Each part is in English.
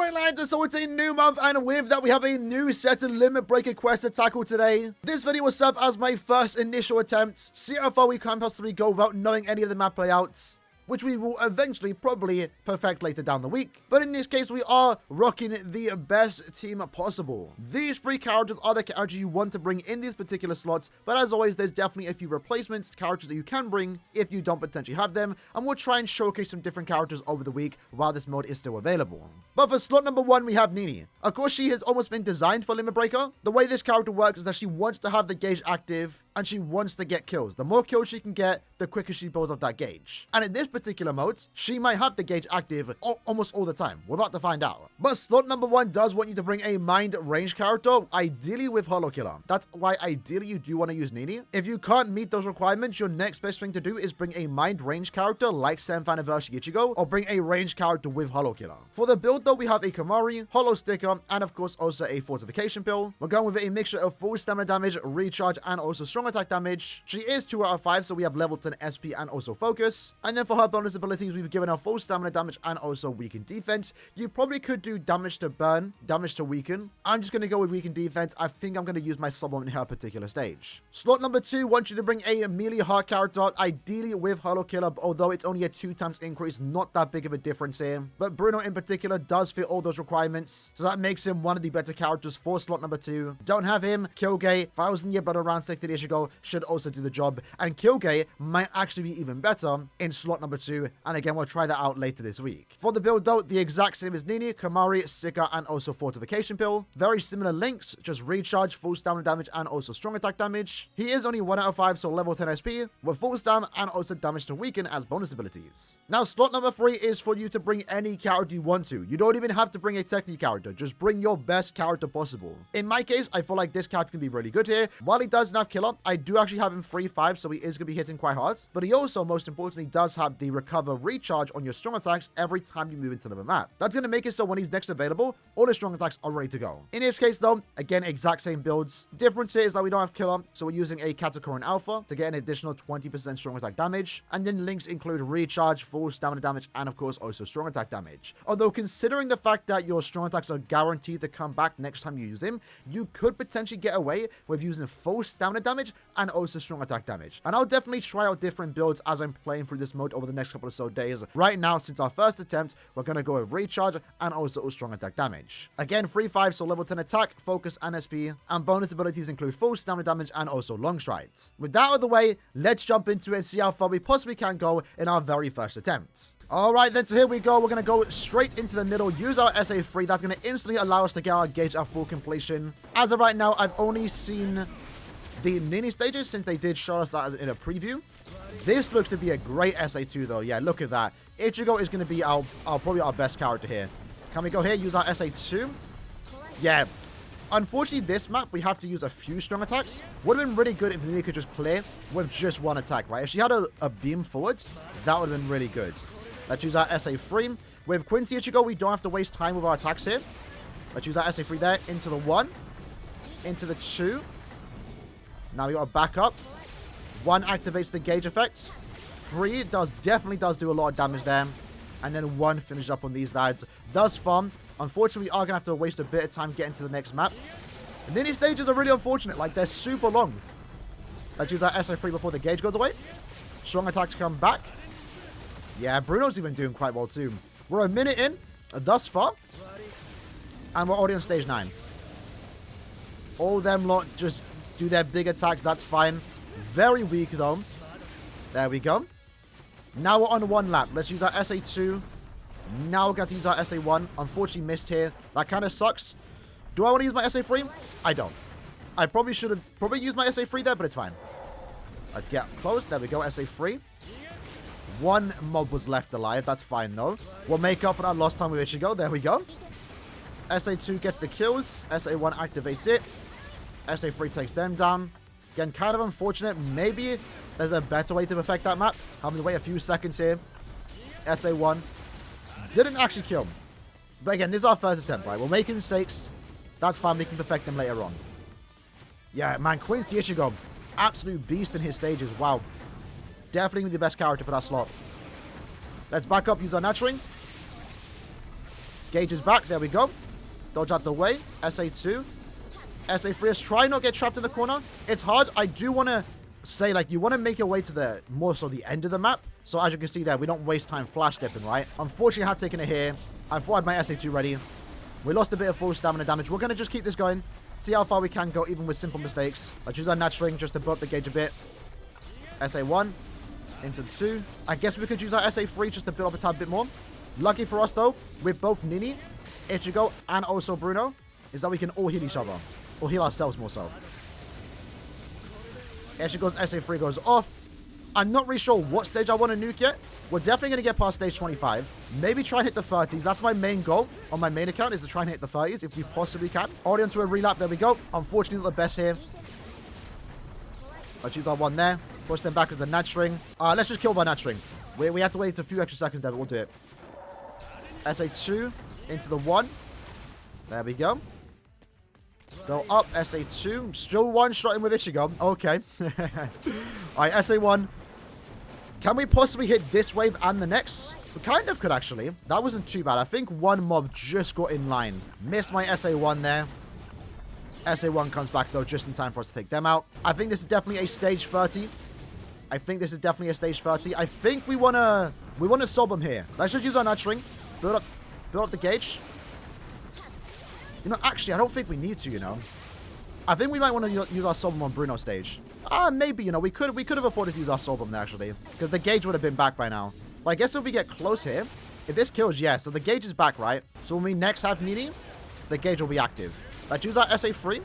Alright lads, so it's a new month, and with that we have a new set of limit breaker quests to tackle today. This video will serve as my first initial attempt, see how far we can possibly go without knowing any of the map layouts, which we will eventually probably perfect later down the week. But in this case, we are rocking the best team possible. These 3 characters are the characters you want to bring in these particular slots, but as always, there's definitely a few replacements, characters that you can bring if you don't potentially have them, and we'll try and showcase some different characters over the week while this mode is still available. But for slot number 1, we have NINNY. Of course, she has almost been designed for Limit Breaker. The way this character works is that she wants to have the gauge active, and she wants to get kills. The more kills she can get, the quicker she builds up that gauge. And in this particular mode, she might have the gauge active almost all the time. We're about to find out. But slot number 1 does want you to bring a mind range character, ideally with Hollow Killer. That's why ideally you do want to use NINNY. If you can't meet those requirements, your next best thing to do is bring a mind range character like 7th Anniversary Ichigo, or bring a range character with Hollow Killer. For the build though, we have a Kamari, Hollow Sticker, and of course also a Fortification Pill. We're going with a mixture of full stamina damage, recharge, and also strong attack damage. She is 2 out of 5, so we have level 10 SP and also focus. And then for her bonus abilities, we've given her full stamina damage and also weaken defense. You probably could do damage to burn, damage to weaken. I'm just going to go with weaken defense. I think I'm going to use my sub in her particular stage. Slot number 2 wants you to bring a melee heart character, ideally with Hollow Killer, although it's only a 2 times increase, not that big of a difference here. But Bruno in particular does fit all those requirements, so that makes him one of the better characters for slot number 2. Don't have him, Kyogei, 1000 Year Blood around 60 years ago, should also do the job, and Kyogei might actually be even better in slot number 2, and again, we'll try that out later this week. For the build though, the exact same as NINNY, Kamari, Sticker, and also Fortification Pill. Very similar links, just recharge, full stamina damage, and also strong attack damage. He is only 1 out of 5, so level 10 SP, with full stamina and also damage to weaken as bonus abilities. Now, slot number 3 is for you to bring any character you want to. You don't even have to bring a technique character, just bring your best character possible. In my case, I feel like this character can be really good here. While he doesn't have killer, I do actually have him 3-5, so he is going to be hitting quite hard, but he also, most importantly, does have the recover recharge on your strong attacks every time you move into the map. That's going to make it so when he's next available, all the strong attacks are ready to go. In this case though, again, exact same builds. Difference here is that we don't have killer, so we're using a Katakuri Alpha to get an additional 20% strong attack damage, and then links include recharge, full stamina damage, and of course also strong attack damage. Although considering the fact that your strong attacks are guaranteed to come back next time you use him, you could potentially get away with using full stamina damage and also strong attack damage. And I'll definitely try out different builds as I'm playing through this mode over the next couple of so days. Right now, since our first attempt, we're going to go with recharge and also strong attack damage. Again, 3-5, so level 10 attack, focus, and SP, and bonus abilities include full stamina damage and also long strides. With that out of the way, let's jump into it and see how far we possibly can go in our very first attempt. Alright then, so here we go. We're going to go straight into the middle, use our SA3. That's going to instantly allow us to get our gauge at full completion. As of right now, I've only seen the NINNY stages since they did show us that in a preview. This looks to be a great SA2 though. Yeah, look at that. Ichigo is going to be our probably our best character here. Can we go here, use our SA2? Yeah. Unfortunately, this map, we have to use a few strong attacks. Would have been really good if NINNY could just clear with just 1 attack, right? If she had a beam forward, that would have been really good. Let's use our SA3. With Quincy Ichigo, we don't have to waste time with our attacks here. Let's use our SA3 there, into the 1, into the 2. Now we got to back up. 1 activates the gauge effect. 3 definitely does do a lot of damage there. And then 1 finish up on these lads. Thus far, unfortunately, we are going to have to waste a bit of time getting to the next map. The NINNY stages are really unfortunate. Like, they're super long. Let's use our SA3 before the gauge goes away. Strong attacks come back. Yeah, Bruno's even doing quite well too. We're a minute in thus far. And we're already on stage 9. All them lot just do their big attacks. That's fine. Very weak though. There we go. Now we're on 1 lap. Let's use our SA2. Now we're going to use our SA1. Unfortunately missed here. That kind of sucks. Do I want to use my SA3? I don't. I probably should have used my SA3 there, but it's fine. Let's get close. There we go, SA3. 1 mob was left alive. That's fine though. We'll make up for that lost time with Ichigo. There we go. SA2 gets the kills. SA1 activates it. SA3 takes them down. Again, kind of unfortunate. Maybe there's a better way to perfect that map. Having to wait a few seconds here. SA1 didn't actually kill him. But again, this is our first attempt, right? We're making mistakes. That's fine. We can perfect them later on. Yeah, man. Quincy Ichigo. Absolute beast in his stages. Wow. Definitely the best character for that slot. Let's back up. Use our nurturing. Gauge is back. There we go. Dodge out the way. SA2. SA3 is try not get trapped in the corner. It's hard. I do want to say, like, you want to make your way to the more so the end of the map. So as you can see there, we don't waste time flash dipping, right? Unfortunately, I have taken it here. I thought I had my SA2 ready. We lost a bit of full stamina damage. We're going to just keep this going. See how far we can go, even with simple mistakes. Let's use our nat string just to build up the gauge a bit. SA1 into 2. I guess we could use our SA3 just to build up a tad bit more. Lucky for us, though, with both NINNY, Ichigo, and also Bruno, is that we can all heal each other. Or heal ourselves more so. Ichigo's SA3 goes off. I'm not really sure what stage I want to nuke yet. We're definitely going to get past stage 25. Maybe try and hit the 30s. That's my main goal on my main account, is to try and hit the 30s if we possibly can. Already onto a relap. There we go. Unfortunately, not the best here. Let's use our one there. Push them back with the nat string. Let's just kill my nat string. We have to wait a few extra seconds there, but we'll do it. SA2 into the 1. There we go. Go up, SA2. Still one-shotting with Ichigo. Okay. Alright, SA1. Can we possibly hit this wave and the next? We kind of could, actually. That wasn't too bad. I think one mob just got in line. Missed my SA1 there. SA1 comes back, though, just in time for us to take them out. I think this is definitely a stage 30. I think we want to sob them here. Let's just use our nat string. Build up the gauge. You know, actually, I don't think we need to, you know. I think we might want to use our Soulbomb on Bruno stage. Maybe, you know, we could have afforded to use our Soulbomb there, actually. Because the gauge would have been back by now. But I guess if we get close here, if this kills, yeah. So the gauge is back, right? So when we next have NINNY, the gauge will be active. Let's use our SA3.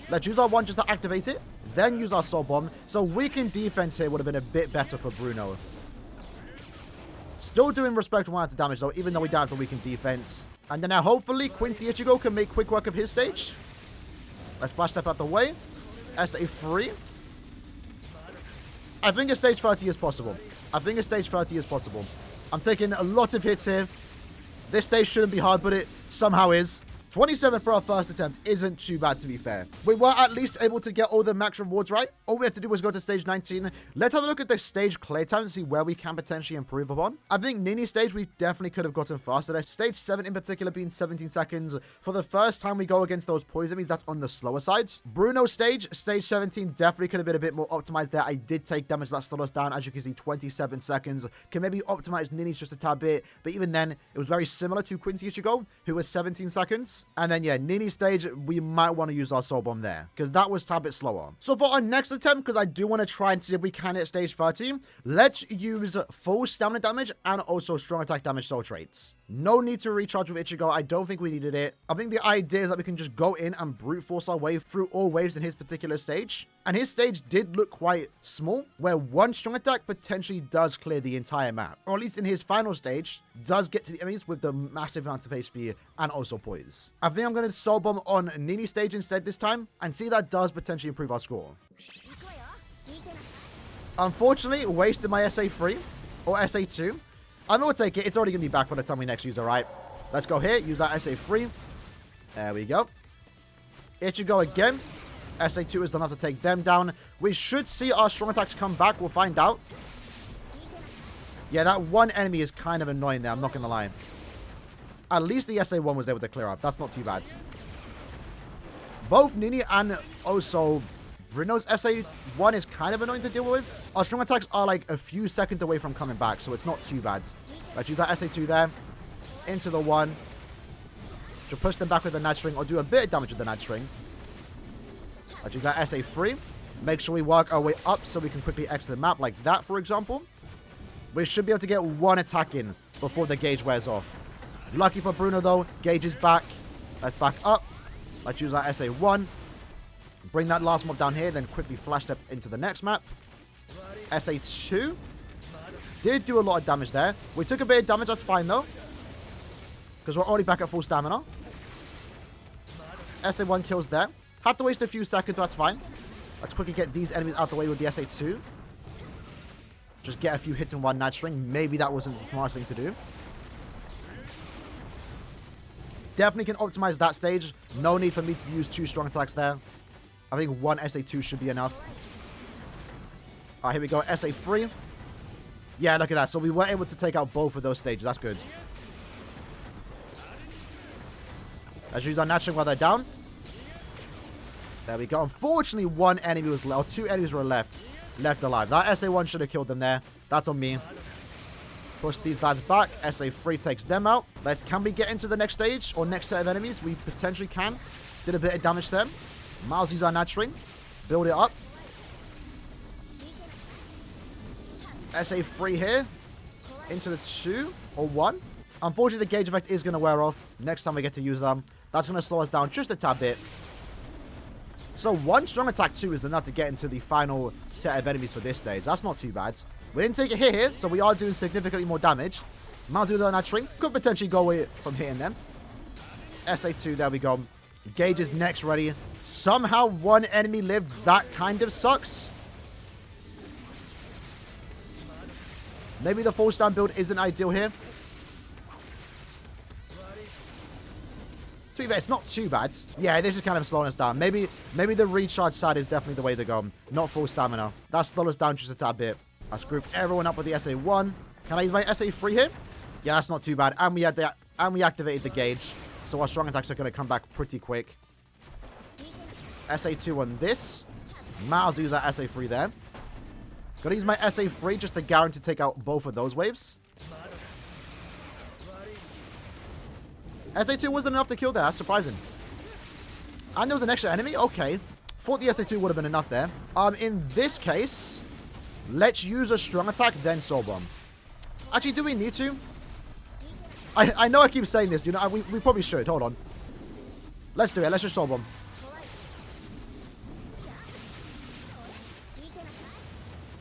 Let's use our one just to activate it. Then use our Soulbomb. So weakened defense here would have been a bit better for Bruno. Still doing respectable amounts of damage, though, even though we don't have the weakened defense. And then now, hopefully, Quincy Ichigo can make quick work of his stage. Let's flash step out the way. SA3. I think a stage 30 is possible. I'm taking a lot of hits here. This stage shouldn't be hard, but it somehow is. 27 for our first attempt isn't too bad, to be fair. We were at least able to get all the max rewards right. All we have to do was go to stage 19. Let's have a look at the stage clear times to see where we can potentially improve upon. I think NINNY stage, we definitely could have gotten faster there. Stage 7 in particular being 17 seconds. For the first time we go against those poison means that's on the slower sides. Bruno stage 17, definitely could have been a bit more optimized there. I did take damage that slowed us down. As you can see, 27 seconds. Can maybe optimize NINNY's just a tad bit. But even then, it was very similar to Quincy Ichigo, who was 17 seconds. And then, yeah, NINNY stage, we might want to use our Soul Bomb there, because that was a tad bit slower. So for our next attempt, because I do want to try and see if we can hit stage 30, let's use full stamina damage and also strong attack damage soul traits. No need to recharge with Ichigo. I don't think we needed it. I think the idea is that we can just go in and brute force our way through all waves in his particular stage. And his stage did look quite small, where one strong attack potentially does clear the entire map. Or at least in his final stage, does get to the enemies with the massive amount of HP and also poise. I think I'm going to Soul Bomb on NINNY stage instead this time, and see that does potentially improve our score. Unfortunately, wasted my SA3 or SA2. I'm going to take it. It's already going to be back by the time we next use it, right? Let's go here. Use that SA3. There we go. Ichigo again. SA2 is enough to take them down. We should see our strong attacks come back. We'll find out. Yeah, that one enemy is kind of annoying there. I'm not going to lie. At least the SA1 was able to clear up. That's not too bad. Both NINNY and also Bruno's SA1 is kind of annoying to deal with. Our strong attacks are like a few seconds away from coming back, so it's not too bad. Let's use that SA2 there. Into the 1. Should push them back with the nat string or do a bit of damage with the nat string. Let's use that SA3. Make sure we work our way up so we can quickly exit the map like that, for example. We should be able to get one attack in before the gauge wears off. Lucky for Bruno, though. Gauge is back. Let's back up. Let's use our SA1. Bring that last mob down here, then quickly flash step into the next map. SA2. Did do a lot of damage there. We took a bit of damage, that's fine though. Because we're already back at full stamina. SA1 kills there. Had to waste a few seconds, but that's fine. Let's quickly get these enemies out the way with the SA2. Just get a few hits in one nat string. Maybe that wasn't the smartest thing to do. Definitely can optimize that stage. No need for me to use 2 strong attacks there. I think 1 SA2 should be enough. Alright, here we go. SA3. Yeah, look at that. So we were able to take out both of those stages. That's good. Let's use our nurturing while they're down. There we go. Unfortunately, one enemy was left, or two enemies were left alive. That SA1 should have killed them there. That's on me. Push these lads back. SA3 takes them out. Can we get into the next stage or next set of enemies? We potentially can. Did a bit of damage to them. Miles use our nurturing. Build it up. SA3 here. Into the 2 or 1. Unfortunately, the gauge effect is going to wear off next time we get to use them. That's going to slow us down just a tad bit. So 1 strong attack 2 is enough to get into the final set of enemies for this stage. That's not too bad. We didn't take a hit here, so we are doing significantly more damage. Miles with our nurturing. Could potentially go away from hitting them. SA2, there we go. Gauge is next ready. Somehow 1 enemy lived. That kind of sucks. Maybe the full stand build isn't ideal here. To be fair, it's not too bad. Yeah, this is kind of slowing us down. Maybe the recharge side is definitely the way to go. Not full stamina. That slowed us down just a tad bit. Let's group everyone up with the SA1. Can I use my SA3 here? Yeah, that's not too bad. And we activated the gauge. So our strong attacks are going to come back pretty quick. SA2 on this. Miles use that SA3 there. Gonna use my SA3 just to guarantee to take out both of those waves. SA2 wasn't enough to kill there. That's surprising. And there was an extra enemy? Okay. Thought the SA2 would have been enough there. In this case, let's use a strong attack, then soul bomb. Actually, do we need to? I know I keep saying this. You know, we probably should. Hold on. Let's do it. Let's just soul bomb.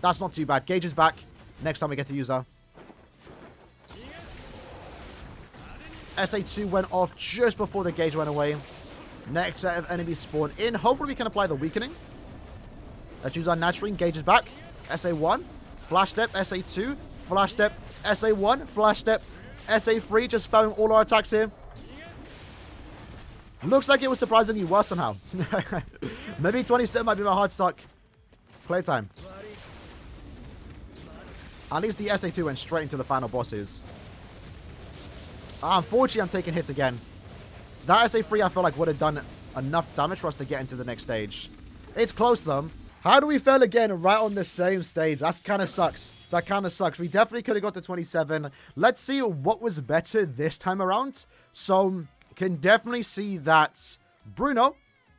That's not too bad. Gauge is back. Next time we get to use her. SA2 went off just before the gauge went away. Next set of enemies spawn in. Hopefully we can apply the weakening. Let's use our nurturing. Gauge is back. SA1. Flash step. SA2. Flash step. SA1. Flash step. SA3. Just spamming all our attacks here. Looks like it was surprisingly worse somehow. Maybe 27 might be my hard stock. Playtime. At least the SA2 went straight into the final bosses. Unfortunately, I'm taking hits again. That SA3 I feel like would have done enough damage for us to get into the next stage. It's close though. How do we fail again right on the same stage? That kind of sucks. That kind of sucks. We definitely could have got to 27. Let's see what was better this time around. So, can definitely see that Bruno,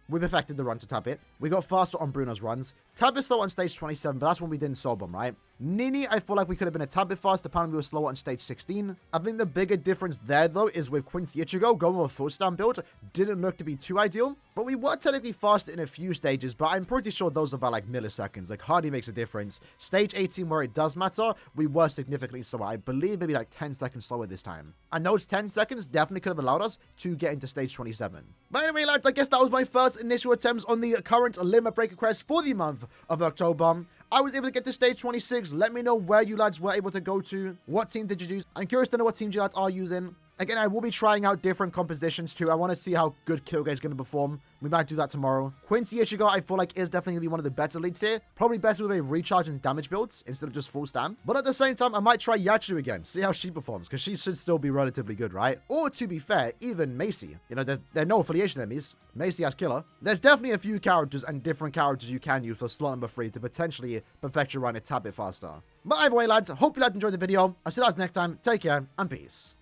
we've affected the run to tap it. We got faster on Bruno's runs. Tab is slow on stage 27, but that's when we didn't soul bomb, right? NINNY, I feel like we could have been a tad bit faster, apparently we were slower on stage 16. I think the bigger difference there, though, is with Quincy Ichigo going with a full stand build. Didn't look to be too ideal, but we were technically faster in a few stages, but I'm pretty sure those are by like milliseconds. Like, hardly makes a difference. Stage 18, where it does matter, we were significantly slower. I believe maybe like 10 seconds slower this time. And those 10 seconds definitely could have allowed us to get into stage 27. But anyway, lads, I guess that was my first initial attempts on the current limit breaker quest for the month of October. I was able to get to stage 26. Let me know where you lads were able to go to. What team did you use? I'm curious to know what teams you lads are using. Again, I will be trying out different compositions too. I want to see how good Kyoga is going to perform. We might do that tomorrow. Quincy Ichigo, I feel like, is definitely going to be one of the better leads here. Probably better with a recharge and damage builds instead of just full stam. But at the same time, I might try Yachu again. See how she performs, because she should still be relatively good, right? Or to be fair, even Macy. You know, there are no affiliation enemies. Macy has killer. There's definitely a few characters and different characters you can use for slot number 3 to potentially perfect your run a tad bit faster. But either way, lads, hope you lads enjoyed the video. I'll see you guys next time. Take care and peace.